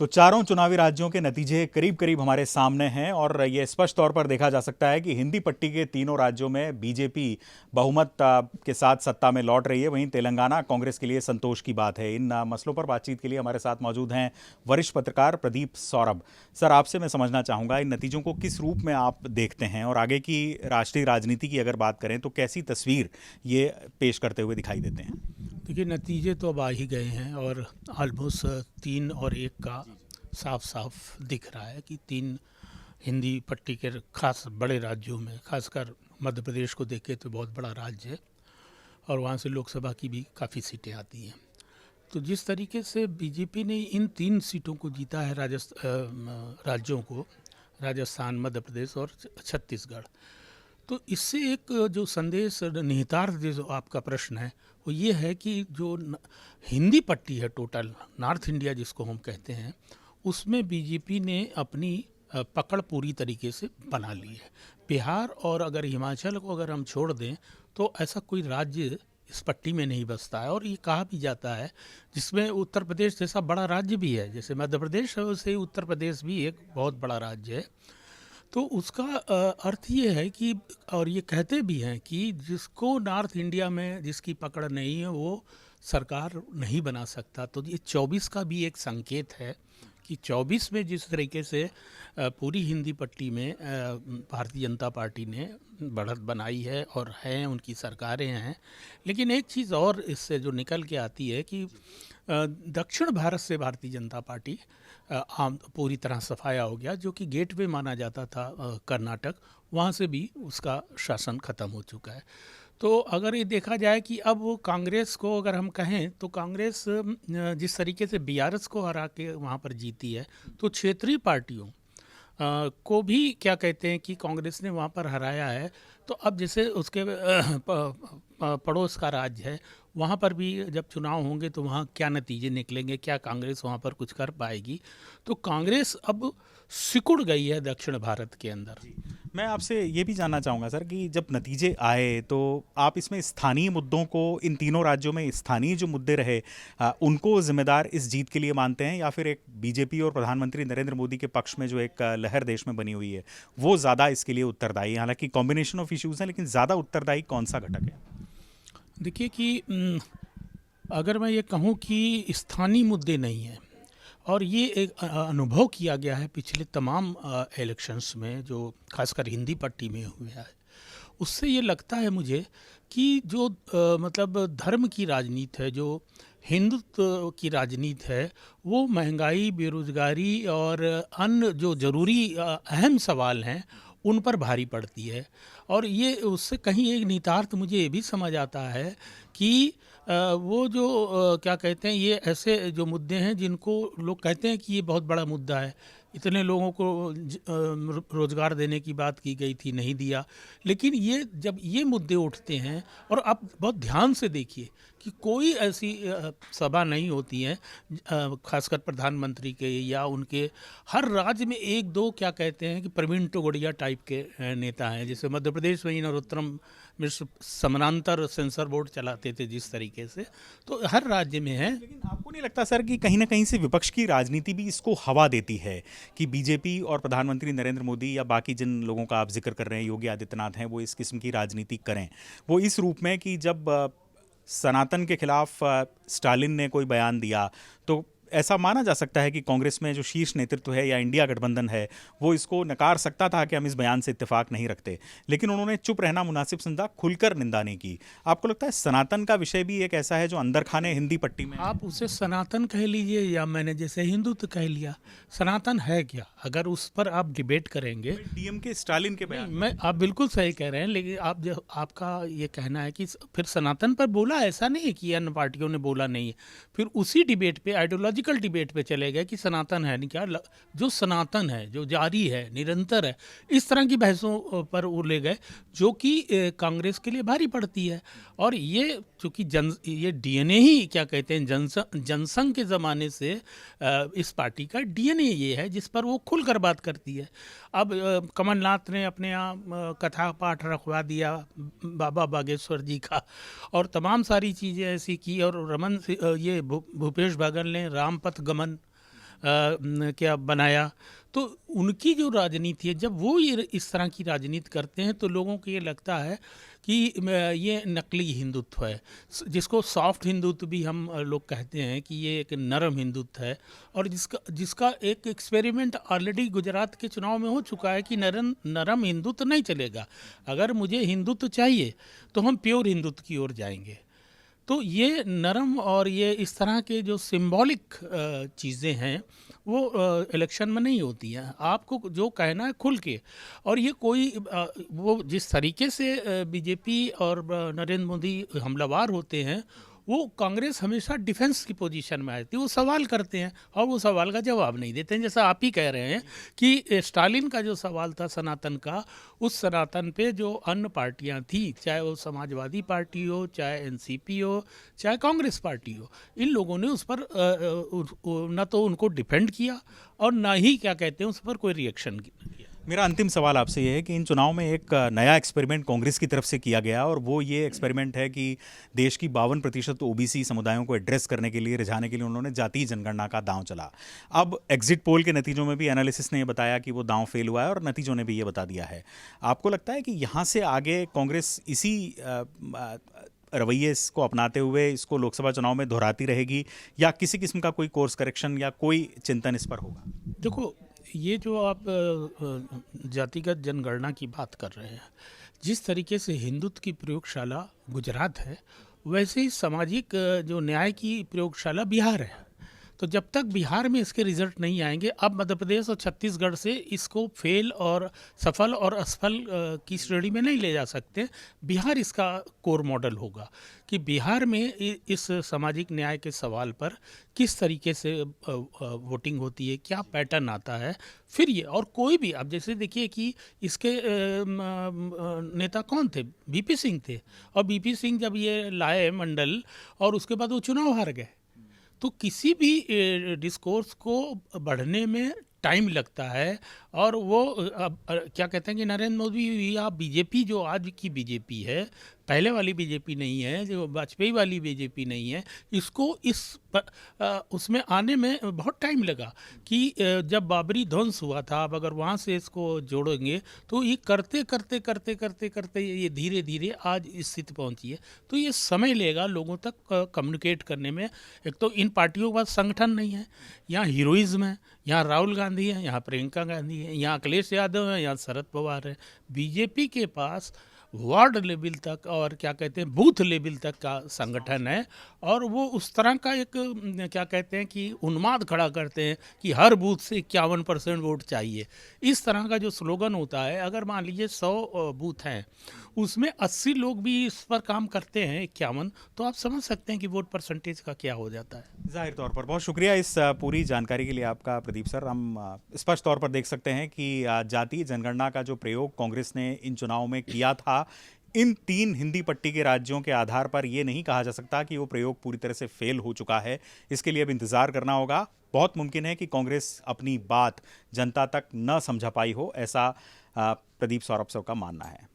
तो चारों चुनावी राज्यों के नतीजे करीब करीब हमारे सामने हैं और ये स्पष्ट तौर पर देखा जा सकता है कि हिंदी पट्टी के तीनों राज्यों में बीजेपी बहुमत के साथ सत्ता में लौट रही है। वहीं तेलंगाना कांग्रेस के लिए संतोष की बात है। इन मसलों पर बातचीत के लिए हमारे साथ मौजूद हैं वरिष्ठ पत्रकार प्रदीप सौरभ। सर, आपसे मैं समझना चाहूँगा इन नतीजों को किस रूप में आप देखते हैं और आगे की राष्ट्रीय राजनीति की अगर बात करें तो कैसी तस्वीर ये पेश करते हुए दिखाई देते हैं? देखिए, नतीजे तो अब आ ही गए हैं और ऑलमोस्ट 3 और 1 का साफ साफ दिख रहा है कि 3 हिंदी पट्टी के खास बड़े राज्यों में, खासकर मध्य प्रदेश को देखें तो बहुत बड़ा राज्य है और वहाँ से लोकसभा की भी काफ़ी सीटें आती हैं। तो जिस तरीके से बीजेपी ने इन 3 सीटों को जीता है राज्यों को, राजस्थान, मध्य प्रदेश और छत्तीसगढ़, तो इससे एक जो संदेश निहितार्थ जो आपका प्रश्न है वो ये है कि जो हिंदी पट्टी है, टोटल नॉर्थ इंडिया जिसको हम कहते हैं, उसमें बीजेपी ने अपनी पकड़ पूरी तरीके से बना ली है। बिहार और अगर हिमाचल को अगर हम छोड़ दें तो ऐसा कोई राज्य इस पट्टी में नहीं बसता है। और ये कहा भी जाता है, जिसमें उत्तर प्रदेश जैसा बड़ा राज्य भी है, जैसे मध्य प्रदेश है वैसे ही उत्तर प्रदेश भी एक बहुत बड़ा राज्य है। तो उसका अर्थ ये है कि, और ये कहते भी हैं कि जिसको नॉर्थ इंडिया में जिसकी पकड़ नहीं है वो सरकार नहीं बना सकता। तो ये 24 का भी एक संकेत है कि 24 में जिस तरीके से पूरी हिंदी पट्टी में भारतीय जनता पार्टी ने बढ़त बनाई है और हैं उनकी सरकारें हैं। लेकिन एक चीज़ और इससे जो निकल के आती है कि दक्षिण भारत से भारतीय जनता पार्टी आम पूरी तरह सफाया हो गया, जो कि गेटवे माना जाता था कर्नाटक, वहाँ से भी उसका शासन ख़त्म हो चुका है। तो अगर ये देखा जाए कि अब वो कांग्रेस को अगर हम कहें तो कांग्रेस जिस तरीके से बीआरएस को हरा के वहाँ पर जीती है, तो क्षेत्रीय पार्टियों को भी क्या कहते हैं कि कांग्रेस ने वहाँ पर हराया है। तो अब जैसे उसके पड़ोस का राज्य है, वहाँ पर भी जब चुनाव होंगे तो वहाँ क्या नतीजे निकलेंगे, क्या कांग्रेस वहाँ पर कुछ कर पाएगी? तो कांग्रेस अब सिकुड़ गई है दक्षिण भारत के अंदर। मैं आपसे ये भी जानना चाहूँगा सर कि जब नतीजे आए तो आप इसमें स्थानीय मुद्दों को, इन तीनों राज्यों में स्थानीय जो मुद्दे रहे, उनको जिम्मेदार इस जीत के लिए मानते हैं, या फिर एक बीजेपी और प्रधानमंत्री नरेंद्र मोदी के पक्ष में जो एक लहर देश में बनी हुई है वो ज़्यादा इसके लिए उत्तरदायी है? हालांकि कॉम्बिनेशन ऑफ इश्यूज़ हैं, लेकिन ज़्यादा उत्तरदायी कौन सा घटक है? देखिए कि अगर मैं ये कहूँ कि स्थानीय मुद्दे नहीं हैं, और ये एक अनुभव किया गया है पिछले तमाम इलेक्शंस में जो खासकर हिंदी पट्टी में हुआ है, उससे ये लगता है मुझे कि जो मतलब धर्म की राजनीति है, जो हिंदुत्व की राजनीति है, वो महंगाई, बेरोजगारी और अन्य जो ज़रूरी अहम सवाल हैं उन पर भारी पड़ती है। और ये उससे कहीं एक निहितार्थ मुझे ये भी समझ आता है कि वो जो क्या कहते हैं, ये ऐसे जो मुद्दे हैं जिनको लोग कहते हैं कि ये बहुत बड़ा मुद्दा है, इतने लोगों को रोज़गार देने की बात की गई थी, नहीं दिया। लेकिन ये जब ये मुद्दे उठते हैं, और आप बहुत ध्यान से देखिए कि कोई ऐसी सभा नहीं होती है, खासकर प्रधानमंत्री के या उनके, हर राज्य में 1-2 क्या कहते हैं कि प्रवीण टोगड़िया टाइप के नेता हैं। जैसे मध्य प्रदेश में ही नरोत्तम मिश्र समानांतर सेंसर बोर्ड चलाते थे जिस तरीके से, तो हर राज्य में है। लेकिन आपको नहीं लगता सर कि कहीं ना कहीं से विपक्ष की राजनीति भी इसको हवा देती है कि बीजेपी और प्रधानमंत्री नरेंद्र मोदी या बाकी जिन लोगों का आप जिक्र कर रहे हैं, योगी आदित्यनाथ हैं, वो इस किस्म की राजनीति करें? वो इस रूप में कि जब सनातन के खिलाफ स्टालिन ने कोई बयान दिया तो ऐसा माना जा सकता है कि कांग्रेस में जो शीर्ष नेतृत्व है या इंडिया गठबंधन है वो इसको नकार सकता था कि हम इस बयान से इत्तेफाक नहीं रखते, लेकिन उन्होंने चुप रहना मुनासिब समझा, खुलकर निंदा नहीं की। आपको लगता है सनातन का विषय भी एक ऐसा है जो अंदर खाने हिंदी पट्टी में? आप उसे सनातन कह लीजिए या मैंने जैसे हिंदुत्व कह लिया, सनातन है क्या? अगर उस पर आप डिबेट करेंगे, डीएमके स्टालिन के बयान मैं आप बिल्कुल सही कह रहे हैं, लेकिन आप जो आपका ये कहना है कि फिर सनातन पर बोला, ऐसा नहीं है कि अन्य पार्टियों ने बोला नहीं है। फिर उसी डिबेट पे, आइडियोलॉजिकल डिबेट पे चले गए कि सनातन है नहीं क्या, जो सनातन है, जो जारी है, निरंतर है, इस तरह की बहसों पर वो ले गए, जो कि कांग्रेस के लिए भारी पड़ती है। और ये चूँकि ये डीएनए ही क्या कहते हैं, जनसंघ के ज़माने से इस पार्टी का डीएनए ये है जिस पर वो खुलकर बात करती है। अब कमलनाथ ने अपने यहाँ कथा पाठ रखवा दिया बाबा बागेश्वर जी का, और तमाम सारी चीज़ें ऐसी की, और ये भूपेश बघेल ने रामपथ गमन क्या बनाया। तो उनकी जो राजनीति है, जब वो ये इस तरह की राजनीति करते हैं तो लोगों को ये लगता है कि ये नकली हिंदुत्व है, जिसको सॉफ्ट हिंदुत्व भी हम लोग कहते हैं कि ये एक नरम हिंदुत्व है, और जिसका जिसका एक एक्सपेरिमेंट ऑलरेडी गुजरात के चुनाव में हो चुका है कि नरम नरम हिंदुत्व नहीं चलेगा। अगर मुझे हिंदुत्व चाहिए तो हम प्योर हिंदुत्व की ओर जाएंगे। तो ये नरम और ये इस तरह के जो सिंबॉलिक चीज़ें हैं वो इलेक्शन में नहीं होती हैं। आपको जो कहना है खुल के, और ये कोई वो जिस तरीके से बीजेपी और नरेंद्र मोदी हमलावर होते हैं, वो कांग्रेस हमेशा डिफेंस की पोजीशन में आती है। वो सवाल करते हैं और वो सवाल का जवाब नहीं देते हैं। जैसा आप ही कह रहे हैं कि स्टालिन का जो सवाल था सनातन का, उस सनातन पे जो अन्य पार्टियां थी, चाहे वो समाजवादी पार्टी हो, चाहे एनसीपी हो, चाहे कांग्रेस पार्टी हो, इन लोगों ने उस पर न तो उनको डिफेंड किया और ना ही क्या कहते हैं उस पर कोई रिएक्शन किया। मेरा अंतिम सवाल आपसे ये है कि इन चुनाव में एक नया एक्सपेरिमेंट कांग्रेस की तरफ से किया गया, और वो ये एक्सपेरिमेंट है कि देश की 52% ओबीसी समुदायों को एड्रेस करने के लिए, रिझाने के लिए उन्होंने जातीय जनगणना का दांव चला। अब एग्जिट पोल के नतीजों में भी एनालिसिस ने ये बताया कि वो दांव फेल हुआ है, और नतीजों ने भी ये बता दिया है। आपको लगता है कि यहाँ से आगे कांग्रेस इसी रवैये को अपनाते हुए इसको लोकसभा चुनाव में दोहराती रहेगी, या किसी किस्म का कोई कोर्स करेक्शन या कोई चिंतन इस पर होगा? देखो, ये जो आप जातिगत जनगणना की बात कर रहे हैं, जिस तरीके से हिंदुत्व की प्रयोगशाला गुजरात है, वैसे ही सामाजिक जो न्याय की प्रयोगशाला बिहार है। तो जब तक बिहार में इसके रिजल्ट नहीं आएंगे, अब मध्य प्रदेश और छत्तीसगढ़ से इसको फेल और सफल और असफल की श्रेणी में नहीं ले जा सकते। बिहार इसका कोर मॉडल होगा कि बिहार में इस सामाजिक न्याय के सवाल पर किस तरीके से वोटिंग होती है, क्या पैटर्न आता है। फिर ये और कोई भी, अब जैसे देखिए कि इसके नेता कौन थे, बीपी सिंह थे, और बीपी सिंह जब ये लाए मंडल और उसके बाद वो चुनाव हार गए। तो किसी भी डिस्कोर्स को बढ़ने में टाइम लगता है, और वो क्या कहते हैं कि नरेंद्र मोदी या बीजेपी जो आज की बीजेपी है, पहले वाली बीजेपी नहीं है, जो वाजपेयी वाली बीजेपी नहीं है, इसको उसमें आने में बहुत टाइम लगा कि जब बाबरी ध्वंस हुआ था, अब अगर वहाँ से इसको जोड़ेंगे तो ये करते करते करते करते करते ये धीरे धीरे आज इस स्थिति पहुँची है। तो ये समय लेगा लोगों तक कम्युनिकेट करने में। एक तो इन पार्टियों के पास संगठन नहीं है, यहाँ हीरोइज्म है, यहाँ राहुल गांधी है, यहाँ प्रियंका गांधी है, यहाँ अखिलेश यादव है, यहाँ शरद पवार है। बीजेपी के पास वार्ड लेवल तक और क्या कहते हैं बूथ लेवल तक का संगठन है, और वो उस तरह का एक क्या कहते हैं कि उन्माद खड़ा करते हैं कि हर बूथ से 51% वोट चाहिए। इस तरह का जो स्लोगन होता है, अगर मान लीजिए 100 बूथ हैं, उसमें 80 लोग भी इस पर काम करते हैं, 51, तो आप समझ सकते हैं कि वोट परसेंटेज का क्या हो जाता है। जाहिर तौर पर बहुत शुक्रिया इस पूरी जानकारी के लिए आपका प्रदीप सर। हम स्पष्ट तौर पर देख सकते हैं कि जातीय जनगणना का जो प्रयोग कांग्रेस ने इन चुनाव में किया था, इन 3 हिंदी पट्टी के राज्यों के आधार पर ये नहीं कहा जा सकता कि वो प्रयोग पूरी तरह से फेल हो चुका है। इसके लिए अब इंतज़ार करना होगा। बहुत मुमकिन है कि कांग्रेस अपनी बात जनता तक न समझा पाई हो, ऐसा प्रदीप सौरभ का मानना है।